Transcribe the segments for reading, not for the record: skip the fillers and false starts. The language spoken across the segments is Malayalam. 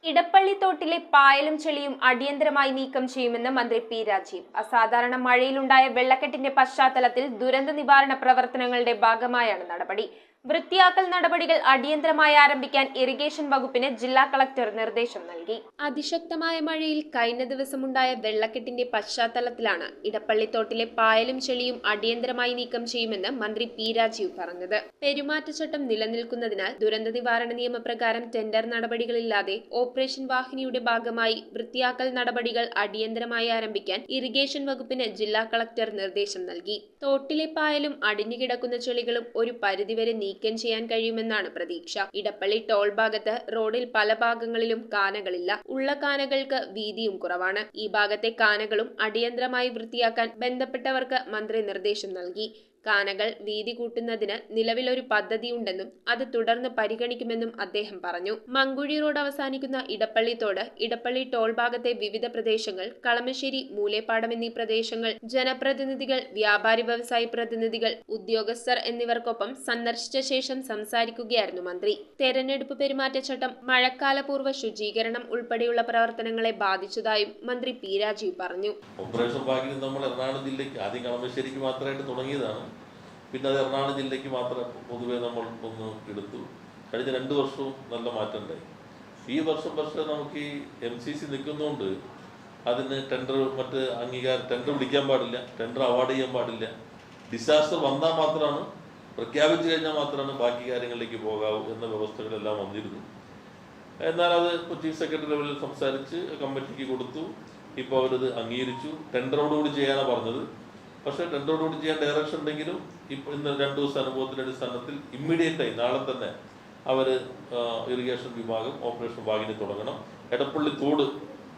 ഇടപ്പള്ളിത്തോട്ടിലെ പായലും ചെളിയും അടിയന്തരമായി നീക്കം ചെയ്യുമെന്ന് മന്ത്രി പി രാജീവ്. അസാധാരണ മഴയിലുണ്ടായ വെള്ളക്കെട്ടിന്റെ പശ്ചാത്തലത്തിൽ ദുരന്ത നിവാരണ പ്രവർത്തനങ്ങളുടെ ഭാഗമായാണ് നടപടി. വൃത്തിയാക്കൽ നടപടികൾ അടിയന്തരമായി ആരംഭിക്കാൻ ഇറിഗേഷൻ വകുപ്പിന് ജില്ലാ കളക്ടർ നിർദ്ദേശം നൽകി. അതിശക്തമായ മഴയിൽ കഴിഞ്ഞ ദിവസമുണ്ടായ വെള്ളക്കെട്ടിന്റെ പശ്ചാത്തലത്തിലാണ് ഇടപ്പള്ളിത്തോട്ടിലെ പായലും ചെളിയും അടിയന്തരമായി നീക്കം ചെയ്യുമെന്ന് മന്ത്രി പി രാജീവ് പറഞ്ഞത്. പെരുമാറ്റച്ചട്ടം നിലനിൽക്കുന്നതിനാൽ ദുരന്ത നിവാരണ നിയമപ്രകാരം ടെൻഡർ നടപടികളില്ലാതെ ഓപ്പറേഷൻ വാഹിനിയുടെ ഭാഗമായി വൃത്തിയാക്കൽ നടപടികൾ അടിയന്തരമായി ആരംഭിക്കാൻ ഇറിഗേഷൻ വകുപ്പിന് ജില്ലാ കളക്ടർ നിർദ്ദേശം നൽകി. തോട്ടിലെ പായലും അടിഞ്ഞുകിടക്കുന്ന ചെളികളും ഒരു പരിധിവരെ നീക്കം ചെയ്യാൻ കഴിയുമെന്നാണ് പ്രതീക്ഷ. ഇടപ്പള്ളി ടോൾ ഭാഗത്ത് റോഡിൽ പല ഭാഗങ്ങളിലും കാനകളില്ല. ഉള്ള കാനകൾക്ക് വീതിയും കുറവാണ്. ഈ ഭാഗത്തെ കാനകളും അടിയന്തരമായി വൃത്തിയാക്കാൻ ബന്ധപ്പെട്ടവർക്ക് മന്ത്രി നിർദ്ദേശം നൽകി. കാനകൾ വീതി കൂട്ടുന്നതിന് നിലവിലൊരു പദ്ധതിയുണ്ടെന്നും അത് തുടർന്ന് പരിഗണിക്കുമെന്നും അദ്ദേഹം പറഞ്ഞു. മങ്കുഴി റോഡ് അവസാനിക്കുന്ന ഇടപ്പള്ളിത്തോട്, ഇടപ്പള്ളി ടോൾ ഭാഗത്തെ വിവിധ പ്രദേശങ്ങൾ, കളമശ്ശേരി, മൂലേപ്പാടം എന്നീ പ്രദേശങ്ങൾ ജനപ്രതിനിധികൾ, വ്യാപാരി വ്യവസായി പ്രതിനിധികൾ, ഉദ്യോഗസ്ഥർ എന്നിവർക്കൊപ്പം സന്ദർശിച്ച ശേഷം സംസാരിക്കുകയായിരുന്നു മന്ത്രി. തെരഞ്ഞെടുപ്പ് പെരുമാറ്റച്ചട്ടം മഴക്കാലപൂർവ്വ ശുചീകരണം ഉൾപ്പെടെയുള്ള പ്രവർത്തനങ്ങളെ ബാധിച്ചതായും മന്ത്രി പി രാജീവ് പറഞ്ഞു. ഓപ്പറേഷൻ ഭാഗ്യം നമ്മൾ എറണാകുളം ജില്ലയ്ക്ക് ആദ്യം കളമശ്ശേരിക്ക് മാത്രമായിട്ട് തുടങ്ങിയതാണ്. പിന്നെ അത് എറണാകുളം ജില്ലയ്ക്ക് മാത്രം പൊതുവെ നമ്മൾ ഒന്ന് എടുത്തു. കഴിഞ്ഞ 2 വർഷവും നല്ല മാറ്റം ഉണ്ടായി. ഈ വർഷം പക്ഷേ നമുക്ക് ഈ MCC നിൽക്കുന്നതുകൊണ്ട് അതിന് ടെൻഡർ ടെൻഡർ വിളിക്കാൻ പാടില്ല, ടെൻഡർ അവാർഡ് ചെയ്യാൻ പാടില്ല. ഡിസാസ്റ്റർ വന്നാൽ മാത്രമാണ്, പ്രഖ്യാപിച്ചു കഴിഞ്ഞാൽ മാത്രമാണ് ബാക്കി കാര്യങ്ങളിലേക്ക് പോകാവൂ എന്ന വ്യവസ്ഥകളെല്ലാം വന്നിരുന്നു. എന്നാൽ അത് ചീഫ് സെക്രട്ടറി ലെവലിൽ സംസാരിച്ച് കമ്മിറ്റിക്ക് കൊടുത്തു. ഇപ്പോൾ അവരത് അംഗീകരിച്ചു. ടെൻഡറോടുകൂടി ചെയ്യാനാണ് പറഞ്ഞത്. പക്ഷേ ടെൻഡറോടുകൂടി ചെയ്യാൻ ഡയറക്ഷൻ ഉണ്ടെങ്കിലും ഇപ്പോൾ ഇന്ന് 2 ദിവസം അനുഭവത്തിൻ്റെ അടിസ്ഥാനത്തിൽ ഇമ്മീഡിയറ്റായി നാളെ തന്നെ അവർ ഇറിഗേഷൻ വിഭാഗം ഓപ്പറേഷൻ വാഹിനി തുടങ്ങണം. എടപ്പള്ളി തോട്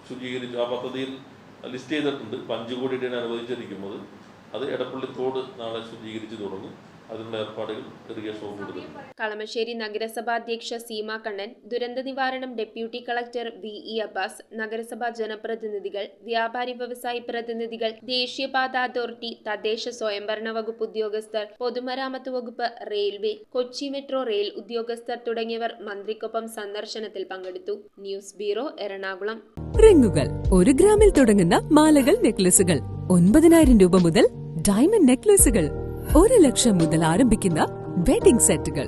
ശുചീകരിച്ചു. ആ പദ്ധതിയിൽ ലിസ്റ്റ് ചെയ്തിട്ടുണ്ട്. 5 കോടിയാണ് അനുവദിച്ചിരിക്കുന്നത്. അത് എടപ്പള്ളി തോട് നാളെ ശുചീകരിച്ച് തുടങ്ങും. അതിനുള്ള ഏർപ്പാടുകൾ ഇറിഗേഷൻ വകുപ്പ്. കളമശ്ശേരി നഗരസഭാ അധ്യക്ഷ സീമ കണ്ണൻ, ദുരന്ത നിവാരണം ഡെപ്യൂട്ടി കളക്ടർ VE അബ്ബാസ്, നഗരസഭാ ജനപ്രതിനിധികൾ, വ്യാപാരി വ്യവസായി പ്രതിനിധികൾ, ദേശീയപാത അതോറിറ്റി, തദ്ദേശ സ്വയംഭരണ വകുപ്പ് ഉദ്യോഗസ്ഥർ, പൊതുമരാമത്ത് വകുപ്പ്, റെയിൽവേ, കൊച്ചി മെട്രോ റെയിൽ ഉദ്യോഗസ്ഥർ തുടങ്ങിയവർ മന്ത്രിക്കൊപ്പം സന്ദർശനത്തിൽ പങ്കെടുത്തു. News bureau, Ernakulam. റിങ്ങുകൾ 1 ഗ്രാമിൽ തുടങ്ങുന്ന മാലകൾ, നെക്ലസുകൾ 9,000 രൂപ മുതൽ ഡയമണ്ട് നെക്ലസുകൾ 1 ലക്ഷം മുതൽ ആരംഭിക്കുന്ന വെഡിംഗ് സെറ്റുകൾ.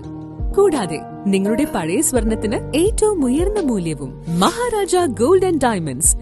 കൂടാതെ നിങ്ങളുടെ പഴയ സ്വർണത്തിന് ഏറ്റവും ഉയർന്ന മൂല്യവും. Maharaja gold and diamonds,